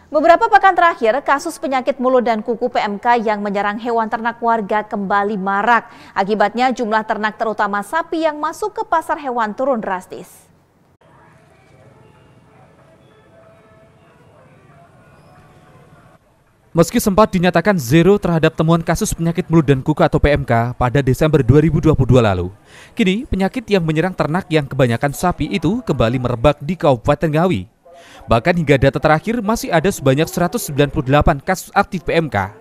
Beberapa pekan terakhir, kasus penyakit mulut dan kuku PMK yang menyerang hewan ternak warga kembali marak. Akibatnya jumlah ternak terutama sapi yang masuk ke pasar hewan turun drastis. Meski sempat dinyatakan zero terhadap temuan kasus penyakit mulut dan kuku atau PMK pada Desember 2022 lalu, kini penyakit yang menyerang ternak yang kebanyakan sapi itu kembali merebak di Kabupaten Ngawi. Bahkan hingga data terakhir masih ada sebanyak 198 kasus aktif PMK.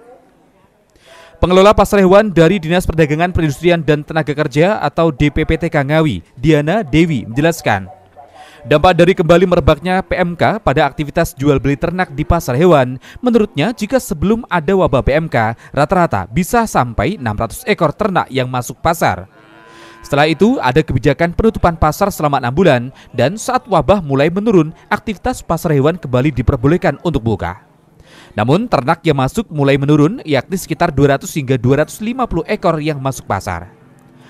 Pengelola pasar hewan dari Dinas Perdagangan Perindustrian dan Tenaga Kerja atau DPPTK Ngawi, Diana Dewi menjelaskan, dampak dari kembali merebaknya PMK pada aktivitas jual beli ternak di pasar hewan, menurutnya jika sebelum ada wabah PMK, rata-rata bisa sampai 600 ekor ternak yang masuk pasar. Setelah itu ada kebijakan penutupan pasar selama 6 bulan dan saat wabah mulai menurun, aktivitas pasar hewan kembali diperbolehkan untuk buka. Namun ternak yang masuk mulai menurun, yakni sekitar 200 hingga 250 ekor yang masuk pasar.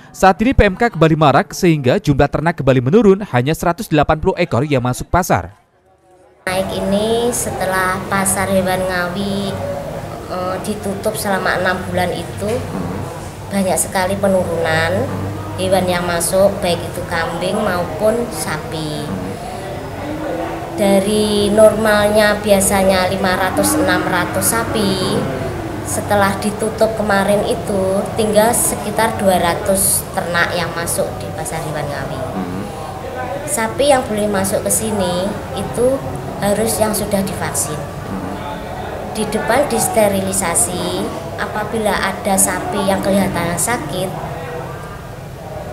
Saat ini PMK kembali marak sehingga jumlah ternak kembali menurun, hanya 180 ekor yang masuk pasar. Naik ini setelah pasar hewan Ngawi ditutup selama 6 bulan itu banyak sekali penurunan hewan yang masuk, baik itu kambing maupun sapi. Dari normalnya biasanya 500-600 sapi, setelah ditutup kemarin itu tinggal sekitar 200 ternak yang masuk di pasar hewan Ngawi. Sapi yang boleh masuk ke sini itu harus yang sudah divaksin. Di depan disterilisasi, apabila ada sapi yang kelihatan sakit,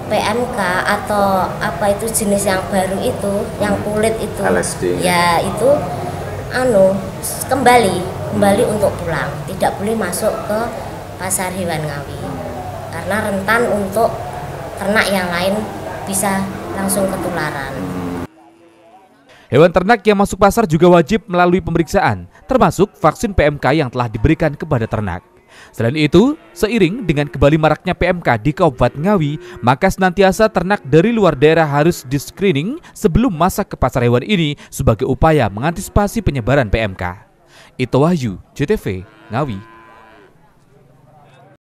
PMK atau apa itu jenis yang baru itu, yang kulit itu, LSD. Ya itu kembali untuk pulang, tidak boleh masuk ke pasar hewan Ngawi karena rentan untuk ternak yang lain bisa langsung ketularan. Hewan ternak yang masuk pasar juga wajib melalui pemeriksaan, termasuk vaksin PMK yang telah diberikan kepada ternak. Selain itu, seiring dengan kembali maraknya PMK di Kabupaten Ngawi, maka senantiasa ternak dari luar daerah harus di-screening sebelum masuk ke pasar hewan ini sebagai upaya mengantisipasi penyebaran PMK. Ito Wahyu, JTV, Ngawi.